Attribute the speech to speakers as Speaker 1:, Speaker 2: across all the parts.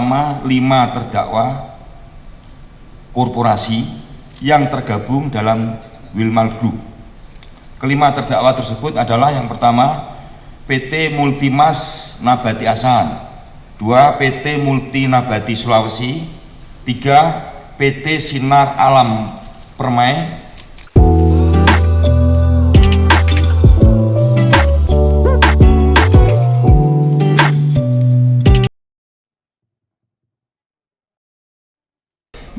Speaker 1: nama 5 terdakwa korporasi yang tergabung dalam Wilmar Group. Kelima terdakwa tersebut adalah yang pertama PT Multimas Nabati Asahan, 2 PT Multi Nabati Sulawesi, 3 PT Sinar Alam Permai,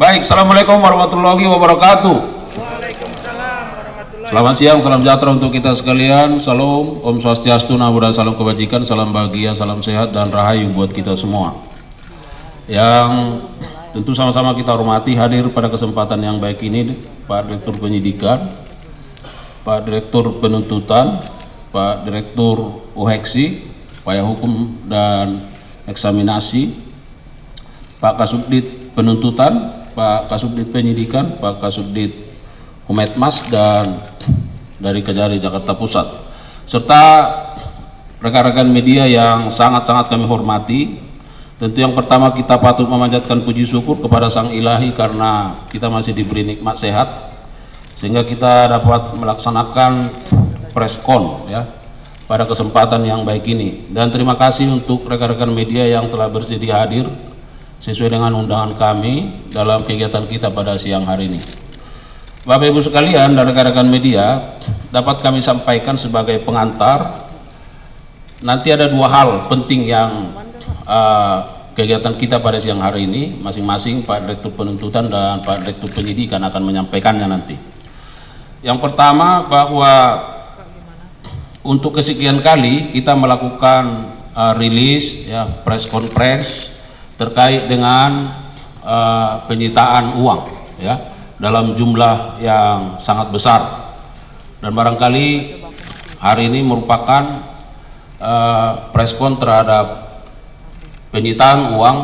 Speaker 2: Baik, Assalamualaikum warahmatullahi wabarakatuh.
Speaker 3: Waalaikumsalam warahmatullahi.
Speaker 2: Selamat siang, salam sejahtera untuk kita sekalian. Salam, Om Swastiastu, Namo Buddhaya, salam kebajikan, salam bahagia, salam sehat dan rahayu buat kita semua. Yang tentu sama-sama kita hormati hadir pada kesempatan yang baik ini Pak Direktur Penyidikan, Pak Direktur Penuntutan, Pak Direktur UHEKSI, Upaya Hukum dan Eksaminasi, Pak Kasubdit Penuntutan, Pak Kasubdit Penyidikan, Pak Kasubdit Humetmas, dan dari Kejari Jakarta Pusat, serta rekan-rekan media yang sangat-sangat kami hormati. Tentu yang pertama kita patut memanjatkan puji syukur kepada Sang Ilahi karena kita masih diberi nikmat sehat sehingga kita dapat melaksanakan preskon ya pada kesempatan yang baik ini. Dan terima kasih untuk rekan-rekan media yang telah bersedia hadir sesuai dengan undangan kami dalam kegiatan kita pada siang hari ini. Bapak Ibu sekalian dan rekan-rekan media, dapat kami sampaikan sebagai pengantar, nanti ada 2 hal penting yang kegiatan kita pada siang hari ini, masing-masing Pak Direktur Penuntutan dan Pak Direktur Penyidikan akan menyampaikannya nanti. Yang pertama, bahwa untuk kesekian kali kita melakukan rilis ya, press conference terkait dengan penyitaan uang ya dalam jumlah yang sangat besar, dan barangkali hari ini merupakan preskon terhadap penyitaan uang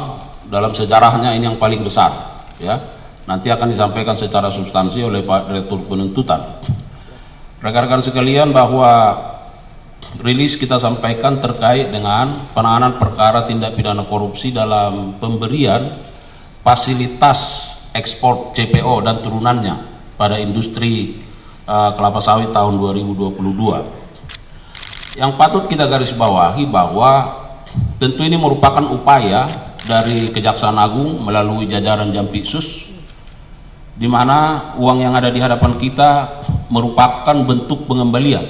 Speaker 2: dalam sejarahnya ini yang paling besar ya. Nanti akan disampaikan secara substansi oleh Pak Direktur Penuntutan. Rekan-rekan sekalian, bahwa rilis kita sampaikan terkait dengan penanganan perkara tindak pidana korupsi dalam pemberian fasilitas ekspor CPO dan turunannya pada industri kelapa sawit tahun 2022. Yang patut kita garis bawahi bahwa tentu ini merupakan upaya dari Kejaksaan Agung melalui jajaran Jampitsus, di mana uang yang ada di hadapan kita merupakan bentuk pengembalian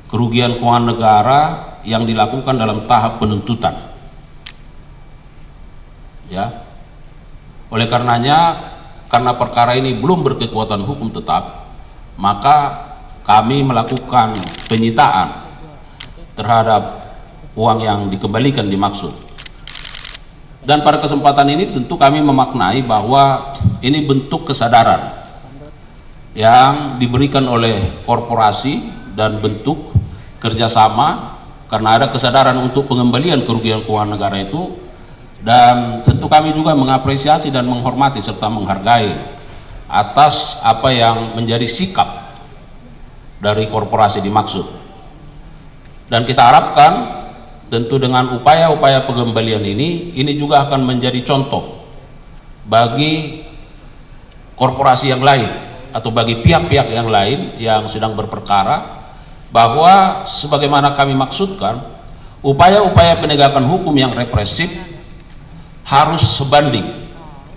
Speaker 2: kerugian keuangan negara yang dilakukan dalam tahap penuntutan ya. Oleh karenanya, karena perkara ini belum berkekuatan hukum tetap, maka kami melakukan penyitaan terhadap uang yang dikembalikan dimaksud. Dan pada kesempatan ini tentu kami memaknai bahwa ini bentuk kesadaran yang diberikan oleh korporasi dan bentuk kerjasama, karena ada kesadaran untuk pengembalian kerugian keuangan negara itu. Dan tentu kami juga mengapresiasi dan menghormati serta menghargai atas apa yang menjadi sikap dari korporasi dimaksud. Dan kita harapkan tentu dengan upaya-upaya pengembalian ini juga akan menjadi contoh bagi korporasi yang lain atau bagi pihak-pihak yang lain yang sedang berperkara, bahwa sebagaimana kami maksudkan, upaya-upaya penegakan hukum yang represif harus sebanding,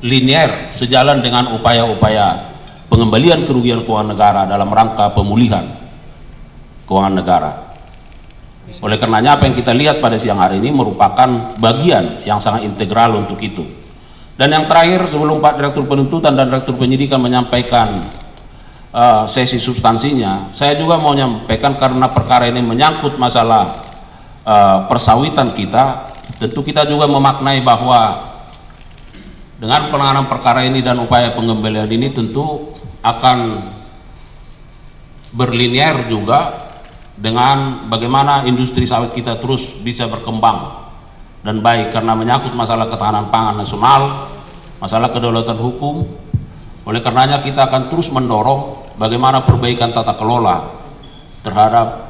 Speaker 2: linear, sejalan dengan upaya-upaya pengembalian kerugian keuangan negara dalam rangka pemulihan keuangan negara. Oleh karenanya, apa yang kita lihat pada siang hari ini merupakan bagian yang sangat integral untuk itu. Dan yang terakhir, sebelum Pak Direktur Penuntutan dan Direktur Penyidikan menyampaikan sesi substansinya, saya juga mau menyampaikan, karena perkara ini menyangkut masalah persawitan kita, tentu kita juga memaknai bahwa dengan penanganan perkara ini dan upaya pengembalian ini tentu akan berlinear juga dengan bagaimana industri sawit kita terus bisa berkembang dan baik, karena menyangkut masalah ketahanan pangan nasional, masalah kedaulatan hukum. Oleh karenanya kita akan terus mendorong bagaimana perbaikan tata kelola terhadap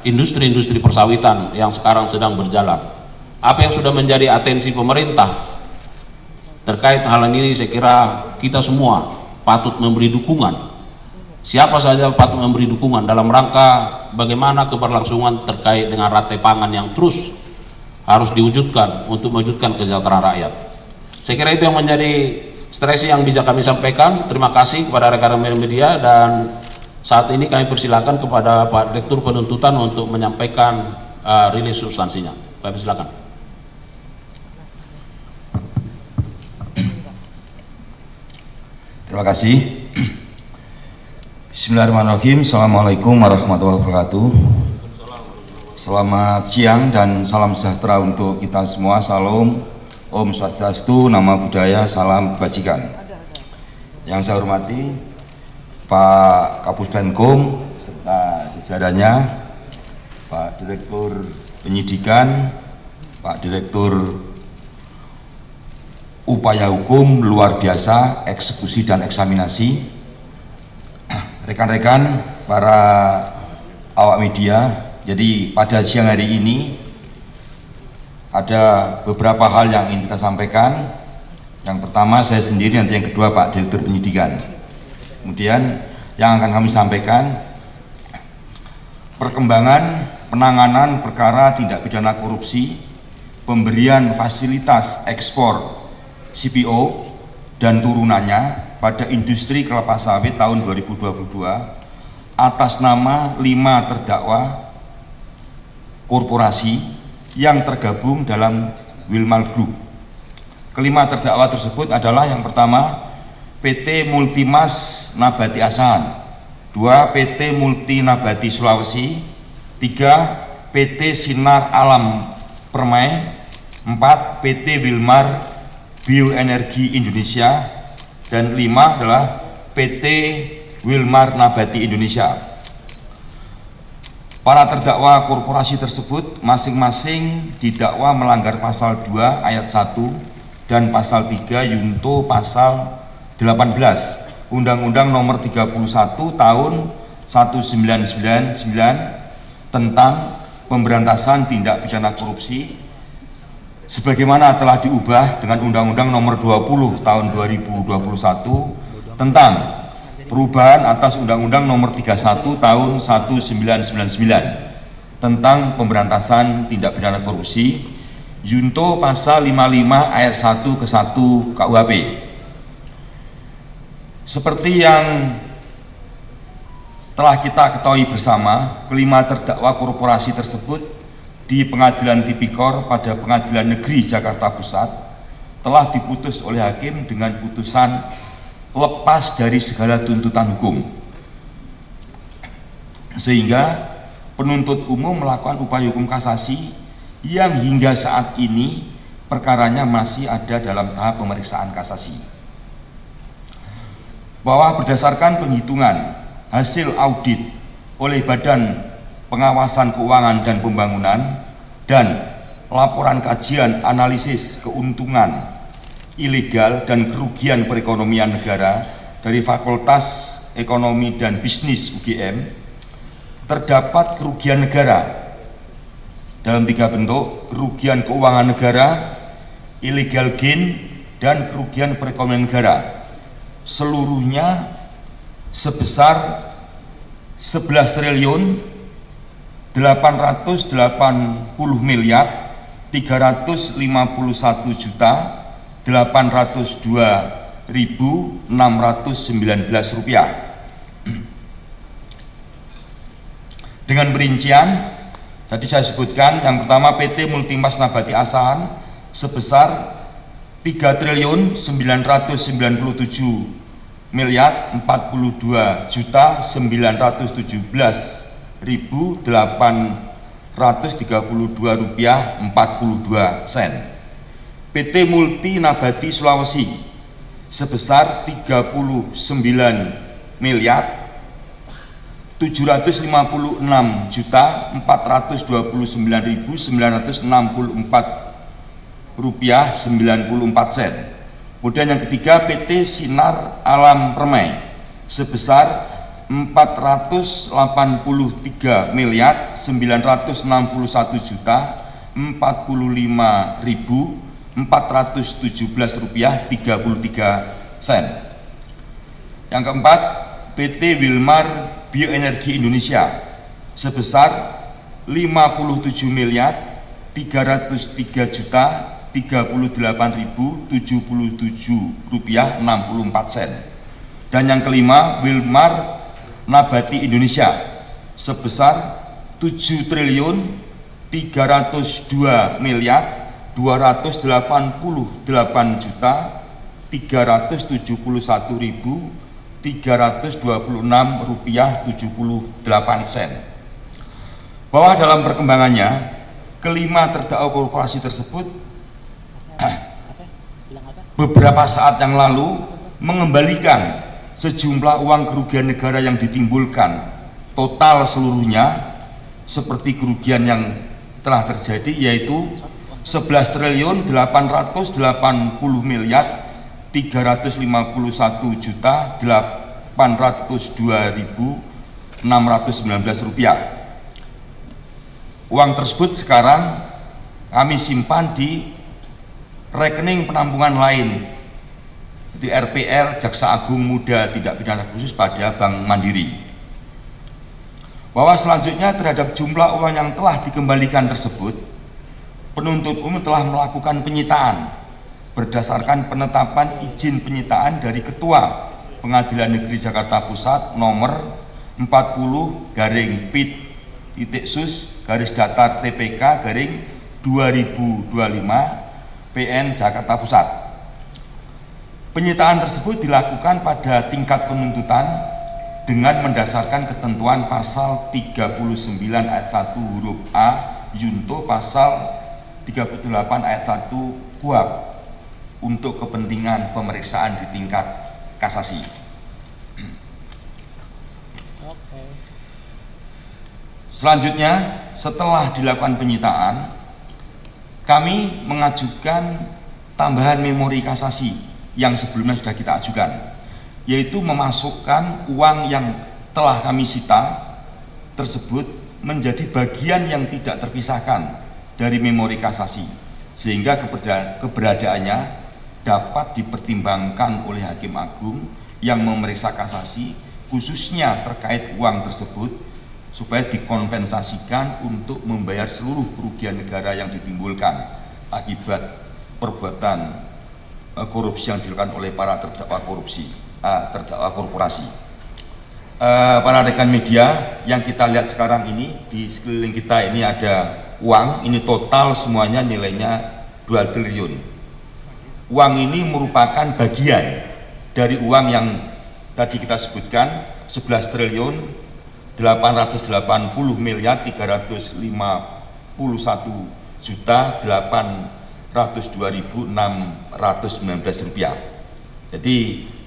Speaker 2: industri-industri persawitan yang sekarang sedang berjalan, apa yang sudah menjadi atensi pemerintah terkait hal ini, saya kira kita semua patut memberi dukungan. Siapa saja patut memberi dukungan dalam rangka bagaimana keberlangsungan terkait dengan rantai pangan yang terus harus diwujudkan untuk mewujudkan kesejahteraan rakyat. Saya kira itu yang menjadi stresi yang bisa kami sampaikan. Terima kasih kepada rekan-rekan media, dan saat ini kami persilakan kepada Pak Direktur Penuntutan untuk menyampaikan rilis substansinya. Kami silakan.
Speaker 1: Terima kasih. Bismillahirrahmanirrahim. Assalamualaikum warahmatullahi wabarakatuh. Selamat siang dan salam sejahtera untuk kita semua. Salam, Om Swastiastu, Nama Budaya, Salam Kebajikan. Yang saya hormati Pak Kapus Penkum serta jajarannya, Pak Direktur Penyidikan, Pak Direktur Upaya Hukum Luar Biasa, Eksekusi dan Eksaminasi, rekan-rekan para awak media. Jadi pada siang hari ini ada beberapa hal yang ingin kita sampaikan. Yang pertama saya sendiri, nanti yang kedua Pak Direktur Penyidikan. Kemudian yang akan kami sampaikan perkembangan penanganan perkara tindak pidana korupsi, pemberian fasilitas ekspor CPO dan turunannya pada industri kelapa sawit tahun 2022 atas nama 5 terdakwa korporasi yang tergabung dalam Wilmar Group. Kelima terdakwa tersebut adalah yang pertama PT Multimas Nabati Asahan, 2 PT Multi Nabati Sulawesi, 3 PT Sinar Alam Permai, 4 PT Wilmar Bioenergi Indonesia, dan 5 adalah PT Wilmar Nabati Indonesia. Para terdakwa korporasi tersebut masing-masing didakwa melanggar pasal 2 ayat 1 dan pasal 3 Yunto pasal 18 Undang-Undang Nomor 31 Tahun 1999 tentang pemberantasan tindak pidana korupsi, sebagaimana telah diubah dengan Undang-Undang Nomor 20 Tahun 2021 tentang perubahan atas Undang-Undang Nomor 31 Tahun 1999 tentang pemberantasan tindak pidana korupsi, Yunto pasal 55 ayat 1 ke 1 KUHP. Seperti yang telah kita ketahui bersama, kelima terdakwa korporasi tersebut di Pengadilan Tipikor pada Pengadilan Negeri Jakarta Pusat telah diputus oleh hakim dengan putusan lepas dari segala tuntutan hukum, sehingga penuntut umum melakukan upaya hukum kasasi yang hingga saat ini perkaranya masih ada dalam tahap pemeriksaan kasasi. Bahwa berdasarkan penghitungan hasil audit oleh Badan Pengawasan Keuangan dan Pembangunan dan laporan kajian analisis keuntungan ilegal dan kerugian perekonomian negara dari Fakultas Ekonomi dan Bisnis UGM, terdapat kerugian negara dalam 3 bentuk: kerugian keuangan negara, illegal gain, dan kerugian perekonomian negara, seluruhnya sebesar 11 triliun 880 miliar 351 juta 802.619 rupiah. Dengan perincian tadi saya sebutkan, yang pertama PT Multimas Nabati Asahan sebesar 3 triliun 997 miliar 42 juta 917.832 rupiah 42 sen. PT Multi Nabati Sulawesi sebesar 39 miliar 756 juta 429.964 rupiah 94 sen. Kemudian yang ketiga PT Sinar Alam Permai sebesar 483 miliar 961 juta Rp45.417,33. Yang keempat, PT Wilmar Bioenergi Indonesia sebesar Rp50.338.077,64. Dan yang kelima, Wilmar Nabati Indonesia sebesar Rp7.238.326.78. Bahwa dalam perkembangannya, kelima terdakwa korporasi tersebut beberapa saat yang lalu mengembalikan sejumlah uang kerugian negara yang ditimbulkan, total seluruhnya seperti kerugian yang telah terjadi yaitu Rp11.381.352.619. Uang tersebut sekarang kami simpan di rekening penampungan lain di RPL Jaksa Agung Muda Tindak Pidana Khusus pada Bank Mandiri. Bahwa selanjutnya terhadap jumlah uang yang telah dikembalikan tersebut, penuntut umum telah melakukan penyitaan berdasarkan penetapan izin penyitaan dari Ketua Pengadilan Negeri Jakarta Pusat nomor 40-PIT/TPK/2025 PN Jakarta Pusat. Penyitaan tersebut dilakukan pada tingkat penuntutan dengan mendasarkan ketentuan pasal 39 ayat 1 huruf A junto pasal 38 ayat 1 KUHP untuk kepentingan pemeriksaan di tingkat kasasi. Selanjutnya, setelah dilakukan penyitaan, kami mengajukan tambahan memori kasasi yang sebelumnya sudah kita ajukan, yaitu memasukkan uang yang telah kami sita tersebut menjadi bagian yang tidak terpisahkan dari memori kasasi, sehingga keberadaannya dapat dipertimbangkan oleh Hakim Agung yang memeriksa kasasi, khususnya terkait uang tersebut, supaya dikompensasikan untuk membayar seluruh kerugian negara yang ditimbulkan akibat perbuatan korupsi yang dilakukan oleh para terdakwa korporasi. Para rekan media, yang kita lihat sekarang ini di sekeliling kita ini ada uang, ini total semuanya nilainya 2 triliun. Uang ini merupakan bagian dari uang yang tadi kita sebutkan 11 triliun 881.802.619 rupiah. Jadi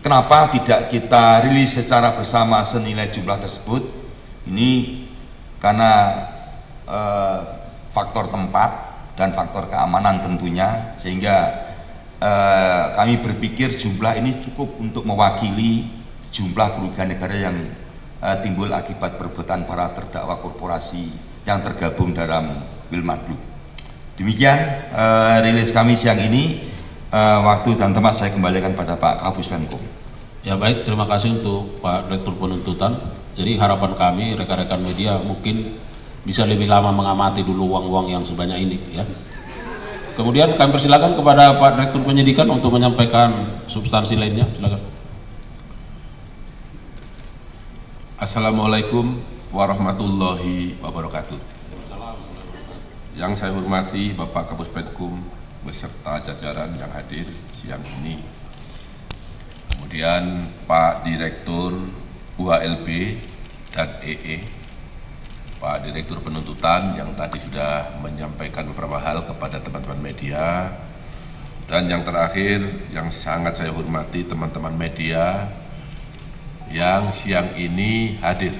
Speaker 1: kenapa tidak kita rilis secara bersama senilai jumlah tersebut? Ini karena faktor tempat dan faktor keamanan tentunya, sehingga kami berpikir jumlah ini cukup untuk mewakili jumlah kerugian negara yang timbul akibat perbuatan para terdakwa korporasi yang tergabung dalam Wilmar Group. Demikian rilis kami siang ini. Waktu dan tempat saya kembalikan pada Pak Kapus Penkum.
Speaker 2: Ya baik, terima kasih untuk Pak Direktur Penuntutan. Jadi harapan kami rekan-rekan media mungkin bisa lebih lama mengamati dulu uang-uang yang sebanyak ini ya. Kemudian kami persilakan kepada Pak Direktur Penyidikan untuk menyampaikan substansi lainnya. Silakan.
Speaker 4: Assalamualaikum warahmatullahi wabarakatuh. Yang saya hormati Bapak Kapus Penkum beserta jajaran yang hadir siang ini. Kemudian Pak Direktur UHLB dan EE, Pak Direktur Penuntutan yang tadi sudah menyampaikan beberapa hal kepada teman-teman media, dan yang terakhir yang sangat saya hormati teman-teman media yang siang ini hadir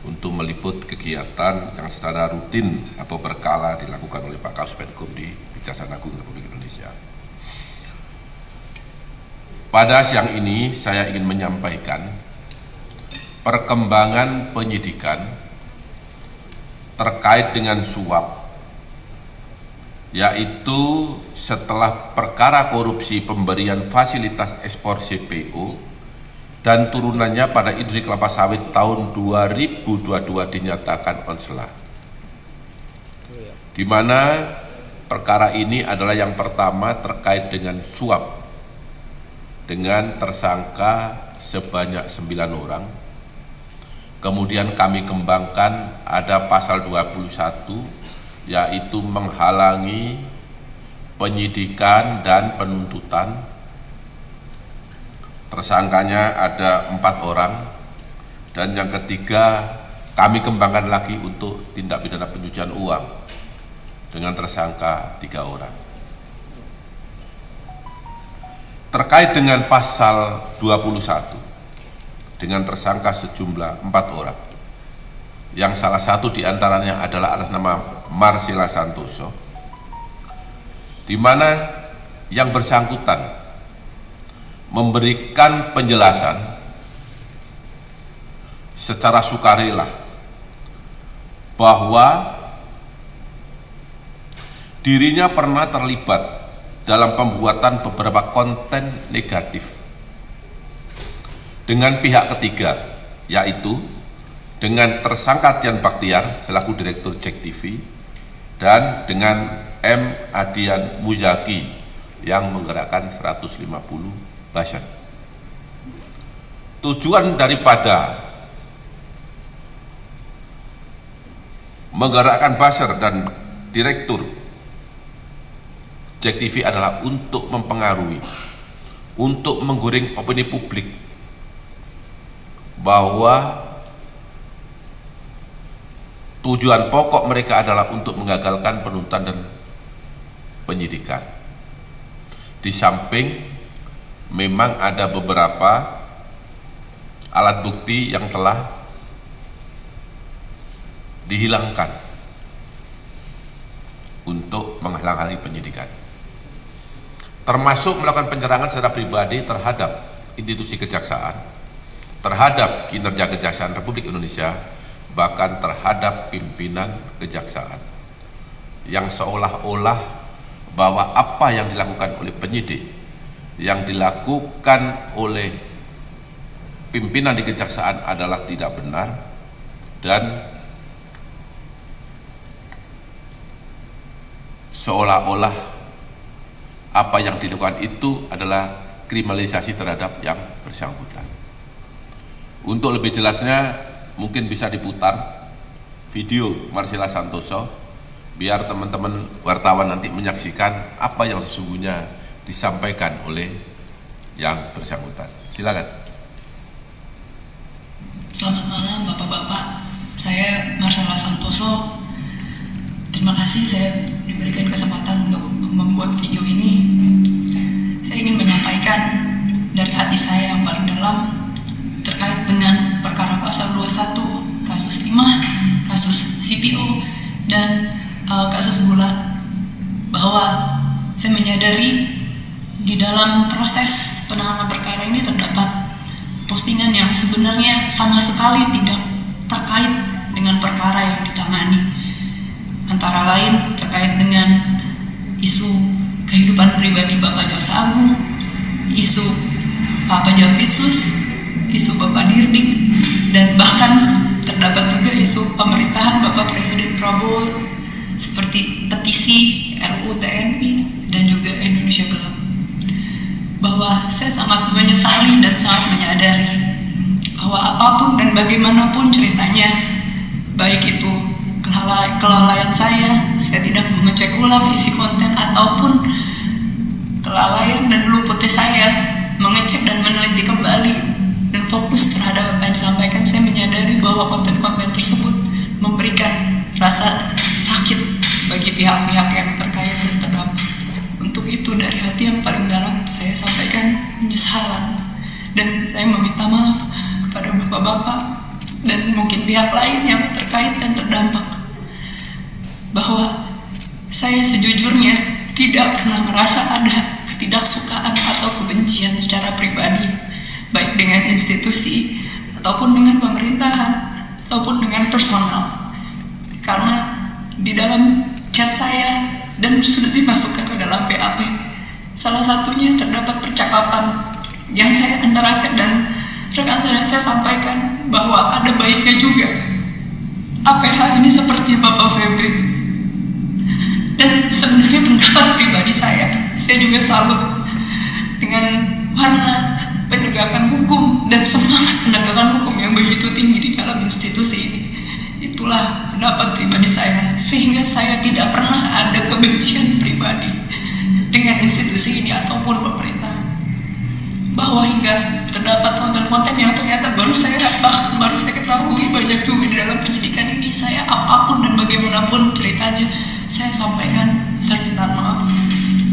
Speaker 4: untuk meliput kegiatan yang secara rutin atau berkala dilakukan oleh Pak Kapus Penkum di Kejaksaan Agung Republik Indonesia. Pada siang ini saya ingin menyampaikan perkembangan penyidikan terkait dengan suap yaitu setelah perkara korupsi pemberian fasilitas ekspor CPO dan turunannya pada industri kelapa sawit tahun 2022 dinyatakan onsela, di mana perkara ini adalah yang pertama terkait dengan suap dengan tersangka sebanyak 9 orang. Kemudian kami kembangkan ada pasal 21, yaitu menghalangi penyidikan dan penuntutan. Tersangkanya ada 4 orang, dan yang ketiga kami kembangkan lagi untuk tindak pidana pencucian uang dengan tersangka 3 orang. Terkait dengan pasal 21 dengan tersangka sejumlah 4 orang, yang salah satu diantaranya adalah atas nama Marcella Santoso, di mana yang bersangkutan memberikan penjelasan secara sukarela bahwa dirinya pernah terlibat dalam pembuatan beberapa konten negatif dengan pihak ketiga, yaitu dengan tersangka Tian Baktiar selaku Direktur JEK TV dan dengan M. Adian Muzaki yang menggerakkan 150 buzzer. Tujuan daripada menggerakkan buzzer dan Direktur JEK TV adalah untuk mempengaruhi, untuk menggoring opini publik bahwa tujuan pokok mereka adalah untuk menggagalkan penuntutan dan penyidikan. Di samping memang ada beberapa alat bukti yang telah dihilangkan untuk menghalang-halangi penyidikan, termasuk melakukan penyerangan secara pribadi terhadap institusi kejaksaan, terhadap kinerja Kejaksaan Republik Indonesia, bahkan terhadap pimpinan kejaksaan, yang seolah-olah bahwa apa yang dilakukan oleh penyidik, yang dilakukan oleh pimpinan di kejaksaan adalah tidak benar, dan seolah-olah apa yang dilakukan itu adalah kriminalisasi terhadap yang bersangkutan. Untuk lebih jelasnya mungkin bisa diputar video Marcella Santoso biar teman-teman wartawan nanti menyaksikan apa yang sesungguhnya disampaikan oleh yang bersangkutan. Silakan.
Speaker 5: Selamat malam Bapak-bapak, saya Marcella Santoso. Terima kasih saya diberikan kesempatan untuk membuat video ini. Saya ingin menyampaikan dari hati saya yang paling dalam terkait dengan perkara pasal 21, kasus timah, kasus CPO, dan kasus gula, bahwa saya menyadari di dalam proses penanganan perkara ini terdapat postingan yang sebenarnya sama sekali tidak terkait dengan perkara yang ditangani, antara lain terkait dengan isu kehidupan pribadi Bapak Jaksa Agung, isu Pak Pajabitsus, isu Bapak Dirdik, dan bahkan terdapat juga isu pemerintahan Bapak Presiden Prabowo seperti petisi RUU TNI dan juga Indonesia Gelap. Bahwa saya sangat menyesali dan sangat menyadari bahwa apapun dan bagaimanapun ceritanya, baik itu kelalaian saya tidak mengecek ulang isi konten, ataupun kelalaian dan luputnya saya mengecek dan meneliti kembali dan fokus terhadap apa yang disampaikan, saya menyadari bahwa konten-konten tersebut memberikan rasa sakit bagi pihak-pihak yang terkait dan terdampak. Untuk itu dari hati yang paling dalam saya sampaikan penyesalan, dan saya meminta maaf kepada bapak-bapak dan mungkin pihak lain yang terkait dan terdampak, bahwa saya sejujurnya tidak pernah merasa ada ketidaksukaan atau kebencian secara pribadi, baik dengan institusi ataupun dengan pemerintahan ataupun dengan personal. Karena di dalam chat saya dan sudah dimasukkan ke dalam BAP. Salah satunya terdapat percakapan yang antara saya dan rekan saya sampaikan bahwa ada baiknya juga APH ini seperti Bapak Febri. Dan sebenarnya pendapat pribadi saya juga salut dengan warna penegakan hukum dan semangat penegakan hukum yang begitu tinggi di dalam institusi ini. Itulah pendapat pribadi saya, sehingga saya tidak pernah ada kebencian pribadi dengan institusi ini ataupun pemerintah. Bahwa hingga terdapat konten-konten yang ternyata baru saya ketahui banyak juga di dalam penyidikan ini, saya apapun dan bagaimanapun ceritanya saya sampaikan permintaan maaf,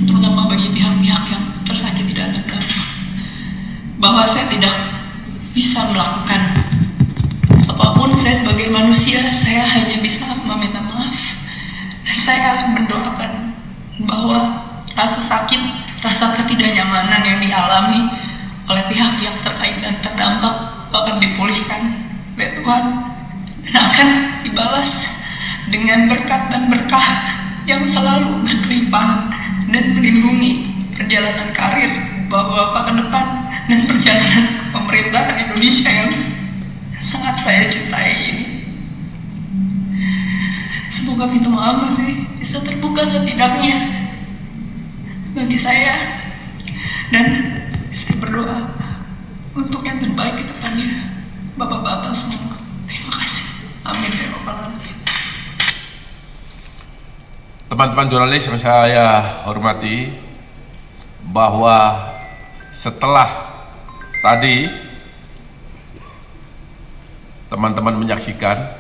Speaker 5: terutama bagi pihak-pihak yang tersakiti dan terdampak, bahwa saya tidak bisa melakukan apapun. Saya sebagai manusia, saya hanya bisa meminta maaf, dan saya mendoakan bahwa rasa sakit, rasa ketidaknyamanan yang dialami oleh pihak-pihak terkait dan terdampak akan dipulihkan oleh Tuhan dan akan dibalas dengan berkat dan berkah yang selalu berkelimpahan dan melindungi perjalanan karir Bapak-Bapak ke depan dan perjalanan pemerintahan Indonesia yang sangat saya cintai ini. Semoga pintu maaf masih bisa terbuka setidaknya bagi saya, dan saya berdoa untuk yang terbaik ke depannya Bapak-bapak semua. Terima kasih. Amin ya rabbal alamin.
Speaker 4: Teman-teman jurnalis yang saya hormati, bahwa setelah tadi teman-teman menyaksikan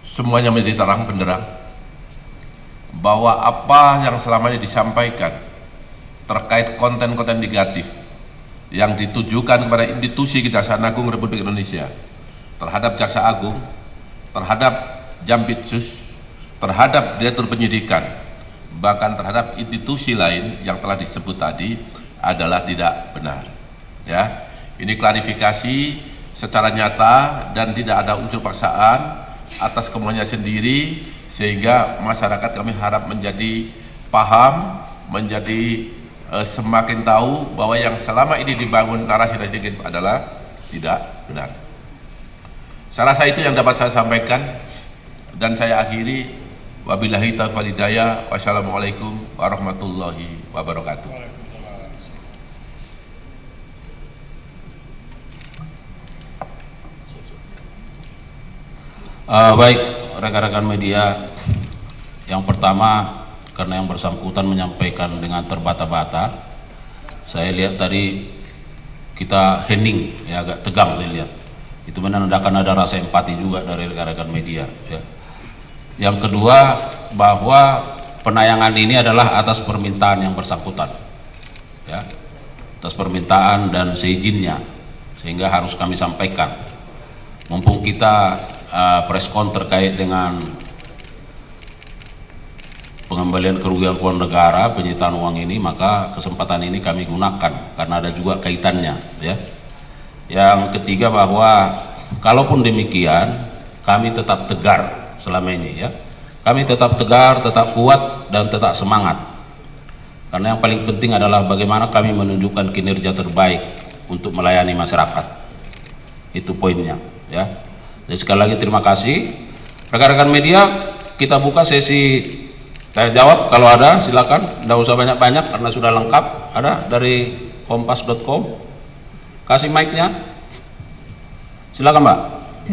Speaker 4: semuanya menjadi terang benderang bahwa apa yang selama ini disampaikan terkait konten-konten negatif yang ditujukan kepada institusi Kejaksaan Agung Republik Indonesia, terhadap Jaksa Agung, terhadap Jampitsus, terhadap Direktur Penyidikan, bahkan terhadap institusi lain yang telah disebut tadi adalah tidak benar. Ya, ini klarifikasi secara nyata dan tidak ada unsur paksaan atas kemauannya sendiri, sehingga masyarakat kami harap menjadi paham, menjadi semakin tahu bahwa yang selama ini dibangun narasi-narasi negatif adalah tidak benar. Saya rasa itu yang dapat saya sampaikan, dan saya akhiri. Wabillahi taufiq wal hidayah. Wassalamualaikum warahmatullahi wabarakatuh.
Speaker 2: Baik, rekan-rekan media, yang pertama, karena yang bersangkutan menyampaikan dengan terbata-bata, saya lihat tadi kita hening, ya, agak tegang saya lihat. Itu menandakan ada rasa empati juga dari rekan-rekan media. Ya. Yang kedua, bahwa penayangan ini adalah atas permintaan yang bersangkutan, ya, atas permintaan dan seizinnya, sehingga harus kami sampaikan. Mumpung kita preskon terkait dengan pengembalian kerugian keuangan negara, penyitaan uang ini, maka kesempatan ini kami gunakan karena ada juga kaitannya, ya. Yang ketiga, bahwa kalaupun demikian kami tetap tegar selama ini, ya. Kami tetap tegar, tetap kuat, dan tetap semangat. Karena yang paling penting adalah bagaimana kami menunjukkan kinerja terbaik untuk melayani masyarakat. Itu poinnya, ya. Jadi sekali lagi terima kasih rekan-rekan media. Kita buka sesi tanya jawab, kalau ada silakan, tidak usah banyak-banyak karena sudah lengkap. Ada dari kompas.com, kasih mic-nya, silakan Mbak.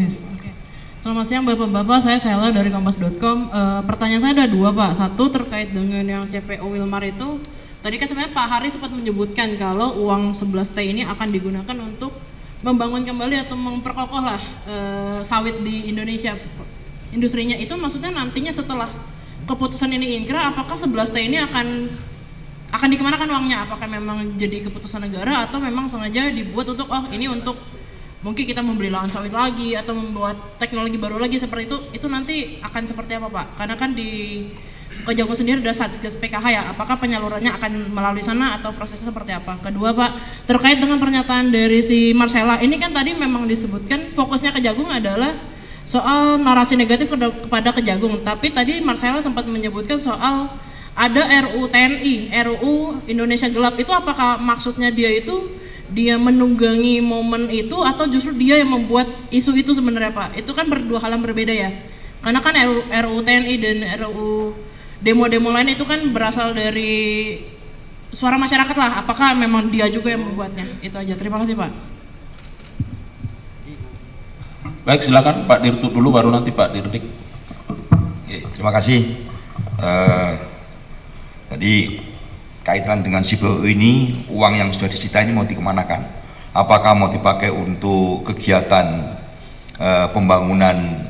Speaker 6: Yes, okay. Selamat siang Bapak-Bapak, saya Sela dari kompas.com. Pertanyaan saya ada dua Pak. Satu terkait dengan yang CPO Wilmar itu, tadi kan sebenarnya Pak Hari sempat menyebutkan kalau uang 11T ini akan digunakan untuk membangun kembali atau memperkokoh lah sawit di Indonesia, industrinya. Itu maksudnya nantinya setelah keputusan ini inkrah, apakah 11T ini akan dikemanakan uangnya? Apakah memang jadi keputusan negara atau memang sengaja dibuat untuk ini untuk mungkin kita membeli lahan sawit lagi atau membuat teknologi baru lagi seperti itu nanti akan seperti apa Pak? Karena kan di Kejagung sendiri ada Satgas PKH ya, apakah penyalurannya akan melalui sana atau prosesnya seperti apa? Kedua Pak, terkait dengan pernyataan dari si Marcella, ini kan tadi memang disebutkan fokusnya Kejagung adalah soal narasi negatif kepada Kejagung. Tapi tadi Marcella sempat menyebutkan soal ada RUU TNI, RUU Indonesia Gelap. Itu apakah maksudnya dia menunggangi momen itu atau justru dia yang membuat isu itu sebenarnya Pak? Itu kan dua hal yang berbeda ya. Karena kan RUU TNI dan RUU demo-demo lain itu kan berasal dari suara masyarakat lah. Apakah memang dia juga yang membuatnya? Itu aja. Terima kasih Pak.
Speaker 2: Baik, silakan Pak Dirtut dulu, baru nanti Pak Dirdik.
Speaker 1: Terima kasih. Tadi kaitan dengan CBO ini, uang yang sudah disita ini mau dikemanakan? Apakah mau dipakai untuk kegiatan pembangunan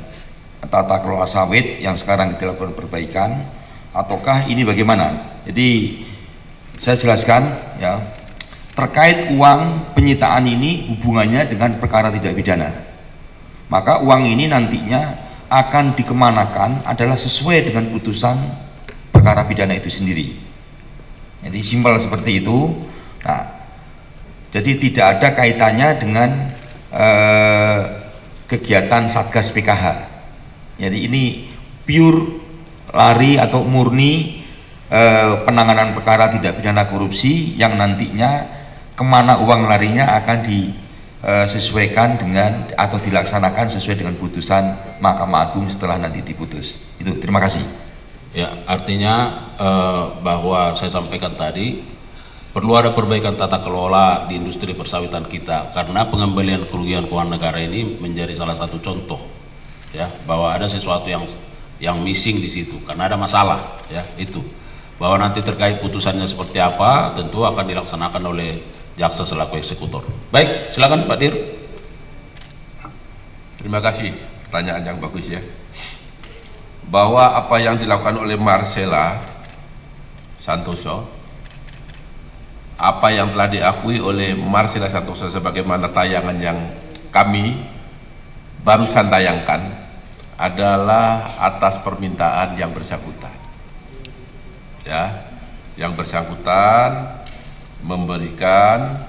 Speaker 1: tata kelola sawit yang sekarang dilakukan perbaikan, ataukah ini bagaimana? Jadi saya jelaskan ya, terkait uang penyitaan ini hubungannya dengan perkara tidak pidana. Maka uang ini nantinya akan dikemanakan adalah sesuai dengan putusan perkara pidana itu sendiri. Jadi simpel seperti itu. Nah, jadi tidak ada kaitannya dengan kegiatan Satgas PKH. Jadi ini pure lari atau murni penanganan perkara tidak pidana korupsi yang nantinya kemana uang larinya akan disesuaikan dengan atau dilaksanakan sesuai dengan putusan Mahkamah Agung setelah nanti diputus. Itu, terima kasih.
Speaker 2: Ya, artinya bahwa saya sampaikan tadi perlu ada perbaikan tata kelola di industri persawitan kita, karena pengembalian kerugian keuangan negara ini menjadi salah satu contoh ya, bahwa ada sesuatu yang missing di situ karena ada masalah ya. Itu bahwa nanti terkait putusannya seperti apa tentu akan dilaksanakan oleh jaksa selaku eksekutor. Baik, silakan Pak Dir.
Speaker 4: Terima kasih, pertanyaan yang bagus ya. Bahwa apa yang dilakukan oleh Marcella Santoso, apa yang telah diakui oleh Marcella Santoso sebagaimana tayangan yang kami barusan tayangkan adalah atas permintaan yang bersangkutan. Ya, yang bersangkutan memberikan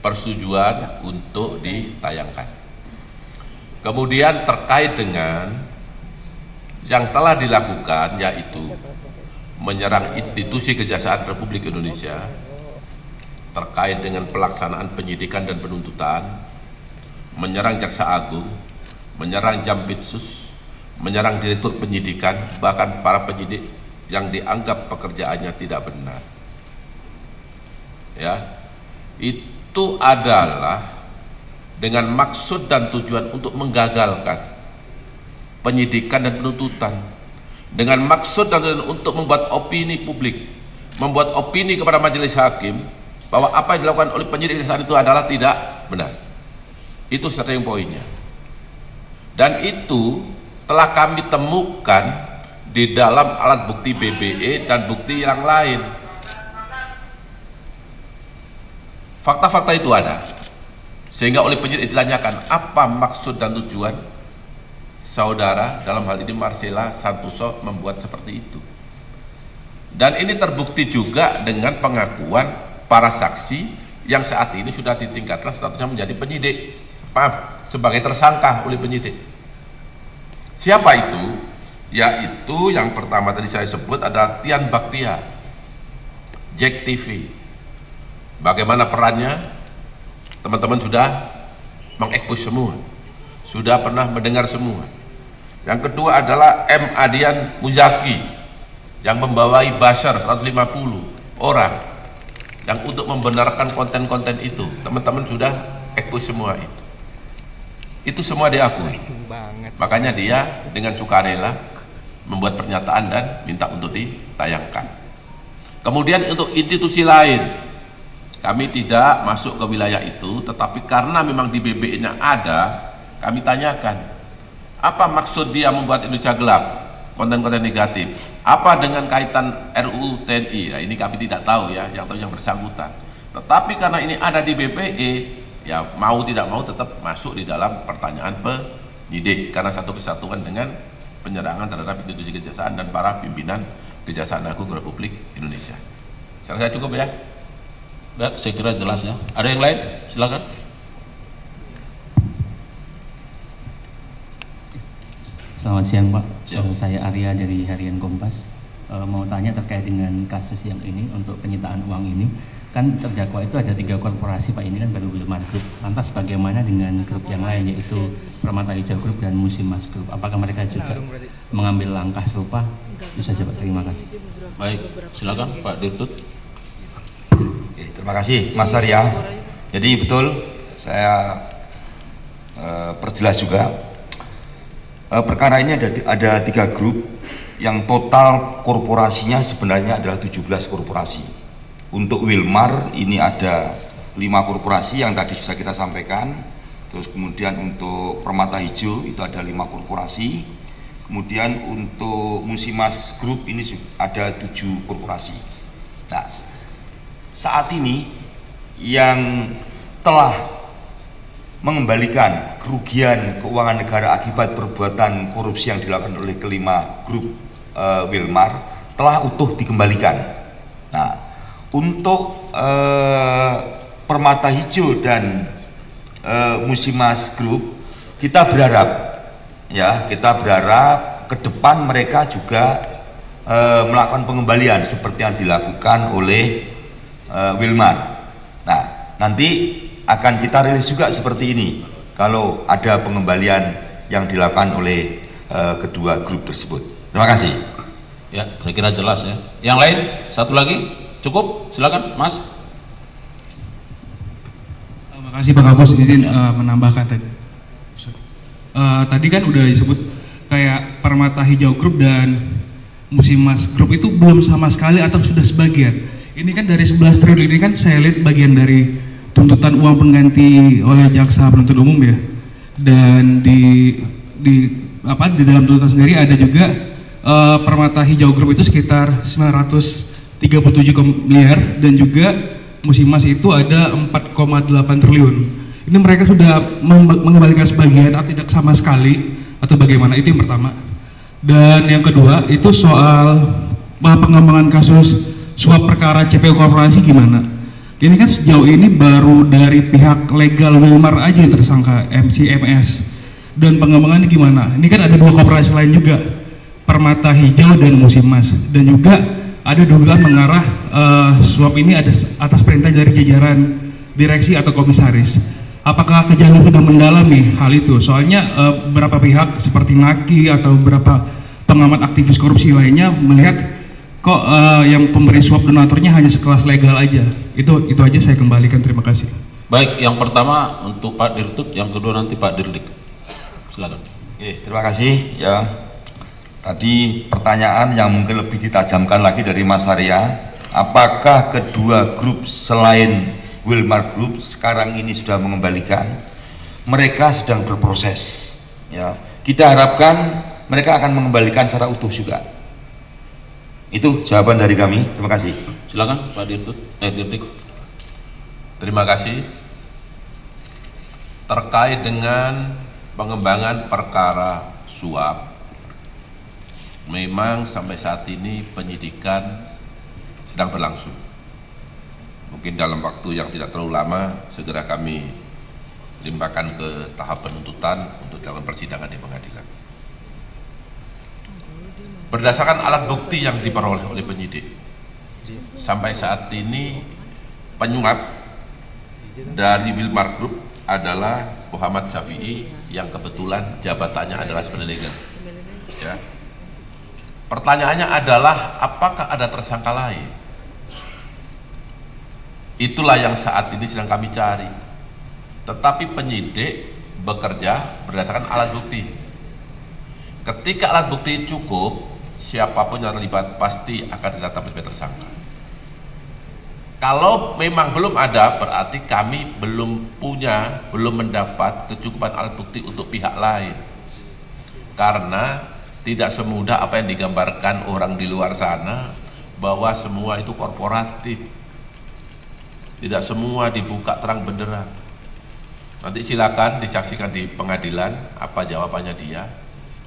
Speaker 4: persetujuan untuk ditayangkan. Kemudian terkait dengan yang telah dilakukan, yaitu menyerang institusi Kejaksaan Republik Indonesia terkait dengan pelaksanaan penyidikan dan penuntutan, menyerang Jaksa Agung, menyerang Jampitsus, menyerang Direktur Penyidikan, bahkan para penyidik yang dianggap pekerjaannya tidak benar. Ya, itu adalah dengan maksud dan tujuan untuk menggagalkan penyidikan dan penuntutan, dengan maksud dan tujuan untuk membuat opini publik, membuat opini kepada majelis hakim bahwa apa yang dilakukan oleh penyidik saat itu adalah tidak benar. Itu starting pointnya, dan itu telah kami temukan di dalam alat bukti BBE dan bukti yang lain. Fakta-fakta itu ada, sehingga oleh penyidik ditanyakan apa maksud dan tujuan saudara, dalam hal ini Marcella Santoso, membuat seperti itu. Dan ini terbukti juga dengan pengakuan para saksi yang saat ini sudah ditingkatkan statusnya menjadi penyidik, sebagai tersangka oleh penyidik. Siapa itu? Yaitu yang pertama tadi saya sebut ada Tian Baktia, Jack TV. Bagaimana perannya? Teman-teman sudah mengekspos semua, sudah pernah mendengar semua. Yang kedua adalah M. Adian Muzaki yang membawai buzzer 150 orang yang untuk membenarkan konten-konten itu. Teman-teman sudah ekspos semua itu. Itu semua diakui. Makanya dia dengan sukarela membuat pernyataan dan minta untuk ditayangkan. Kemudian untuk institusi lain, kami tidak masuk ke wilayah itu, tetapi karena memang di BBE-nya ada, kami tanyakan, apa maksud dia membuat Indonesia Gelap, konten-konten negatif? Apa dengan kaitan RUU TNI? Nah, ini kami tidak tahu ya, yang tahu yang bersangkutan. Tetapi karena ini ada di BBE, ya mau tidak mau tetap masuk di dalam pertanyaan penyidik, karena satu kesatuan dengan penyerangan terhadap institusi kejaksaan dan para pimpinan Kejaksaan Agung Republik Indonesia. Saya rasa cukup ya.
Speaker 2: Baik, saya kira jelas ya. Ada yang lain? Silakan.
Speaker 7: Selamat siang Pak.
Speaker 2: Siang.
Speaker 7: Saya Arya dari Harian Kompas. Mau tanya terkait dengan kasus yang ini untuk penyitaan uang ini. Kan terdakwa itu ada 3 korporasi Pak, ini kan baru Wilmar Group. Lantas bagaimana dengan grup yang lain yaitu Permata Hijau Group dan Musimas Group? Apakah mereka juga mengambil langkah serupa? Itu saja Pak, terima kasih.
Speaker 2: Baik, silakan Pak Dirtut.
Speaker 1: Oke, terima kasih Mas Arya. Jadi betul, saya perjelas juga. Perkara ini ada 3 grup yang total korporasinya sebenarnya adalah 17 korporasi. Untuk Wilmar ini ada 5 korporasi yang tadi sudah kita sampaikan. Terus kemudian untuk Permata Hijau itu ada 5 korporasi. Kemudian untuk Musimas Group ini ada 7 korporasi. Nah, saat ini yang telah mengembalikan kerugian keuangan negara akibat perbuatan korupsi yang dilakukan oleh kelima grup Wilmar telah utuh dikembalikan. Nah, untuk Permata Hijau dan Musimas Group kita berharap ke depan mereka juga melakukan pengembalian seperti yang dilakukan oleh Wilmar. Nah, nanti akan kita rilis juga seperti ini kalau ada pengembalian yang dilakukan oleh kedua grup tersebut. Terima kasih.
Speaker 2: Ya, saya kira jelas ya. Yang lain, satu lagi, cukup? Silakan, Mas.
Speaker 8: Terima kasih Pak Kapus, izin menambahkan tadi. Tadi kan udah disebut kayak Permata Hijau Group dan Musimas Group itu belum sama sekali atau sudah sebagian. Ini kan dari 11 triliun ini kan saya lihat bagian dari tuntutan uang pengganti oleh jaksa penuntut umum ya. Dan di dalam tuntutan sendiri ada juga Permata Hijau Group itu sekitar 937 miliar dan juga Musimas itu ada 4,8 triliun. Ini mereka sudah mengembalikan sebagian atau tidak sama sekali atau bagaimana? Itu yang pertama. Dan yang kedua itu soal pengembangan kasus suap perkara CPO korporasi gimana? Ini kan sejauh ini baru dari pihak legal Wilmar aja yang tersangka MCMS. Dan pengembangannya gimana? Ini kan ada 2 korporasi lain juga, Permata Hijau dan Musimas, dan juga ada dugaan mengarah suap ini ada atas perintah dari jajaran direksi atau komisaris. Apakah Kejaksaan sudah mendalami hal itu? Soalnya beberapa pihak seperti NAKI atau beberapa pengamat aktivis korupsi lainnya melihat kok yang pemberi suap donaturnya hanya sekelas legal aja. Itu aja saya kembalikan, terima kasih.
Speaker 2: Baik, yang pertama untuk Pak Dirtut, yang kedua nanti Pak Dirdik. Silakan.
Speaker 1: Oke, terima kasih ya. Tadi pertanyaan yang mungkin lebih ditajamkan lagi dari Mas Arya, apakah kedua grup selain Wilmar Group sekarang ini sudah mengembalikan? Mereka sedang berproses ya. Kita harapkan mereka akan mengembalikan secara utuh juga. Itu jawaban dari kami. Terima kasih.
Speaker 2: Silakan Pak Dirtut, Dirdik.
Speaker 4: Terima kasih. Terkait dengan pengembangan perkara suap, memang sampai saat ini penyidikan sedang berlangsung. Mungkin dalam waktu yang tidak terlalu lama segera kami limpahkan ke tahap penuntutan untuk dalam persidangan di pengadilan. Berdasarkan alat bukti yang diperoleh oleh penyidik, sampai saat ini penyuap dari Wilmar Group adalah Muhammad Syafi'i yang kebetulan jabatannya adalah sebagai legal. Ya. Pertanyaannya adalah apakah ada tersangka lain? Itulah yang saat ini sedang kami cari. Tetapi penyidik bekerja berdasarkan alat bukti. Ketika alat bukti cukup, siapapun yang terlibat pasti akan ditetapkan sebagai tersangka. Kalau memang belum ada, berarti kami belum mendapat kecukupan alat bukti untuk pihak lain. Karena tidak semudah apa yang digambarkan orang di luar sana, bahwa semua itu korporatif. Tidak semua dibuka terang benderang. Nanti silakan disaksikan di pengadilan apa jawabannya dia.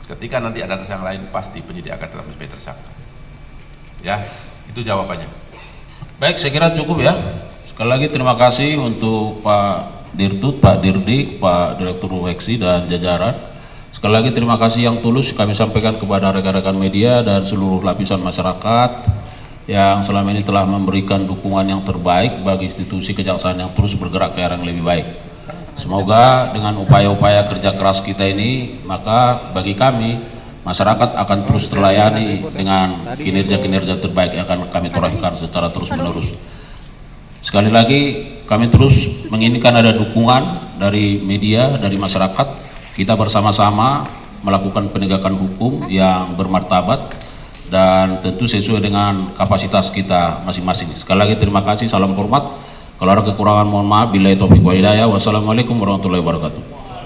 Speaker 4: Ketika nanti ada tersangka lain, pasti penyidik akan tetap sebagai tersangka. Ya, itu jawabannya.
Speaker 2: Baik, saya kira cukup ya. Sekali lagi terima kasih untuk Pak Dirtut, Pak Dirdik, Pak Direktur Weksi dan jajaran. Sekali lagi terima kasih yang tulus kami sampaikan kepada rekan-rekan media dan seluruh lapisan masyarakat yang selama ini telah memberikan dukungan yang terbaik bagi institusi kejaksaan yang terus bergerak ke arah yang lebih baik. Semoga dengan upaya-upaya kerja keras kita ini, maka bagi kami masyarakat akan terus terlayani dengan kinerja-kinerja terbaik yang akan kami torehkan secara terus-menerus. Sekali lagi kami terus menginginkan ada dukungan dari media, dari masyarakat. Kita bersama-sama melakukan penegakan hukum yang bermartabat dan tentu sesuai dengan kapasitas kita masing-masing. Sekali lagi terima kasih, salam hormat. Kalau ada kekurangan mohon maaf. Billahi taufiq wal hidayah. Wassalamualaikum warahmatullahi wabarakatuh.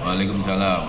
Speaker 4: Waalaikumsalam.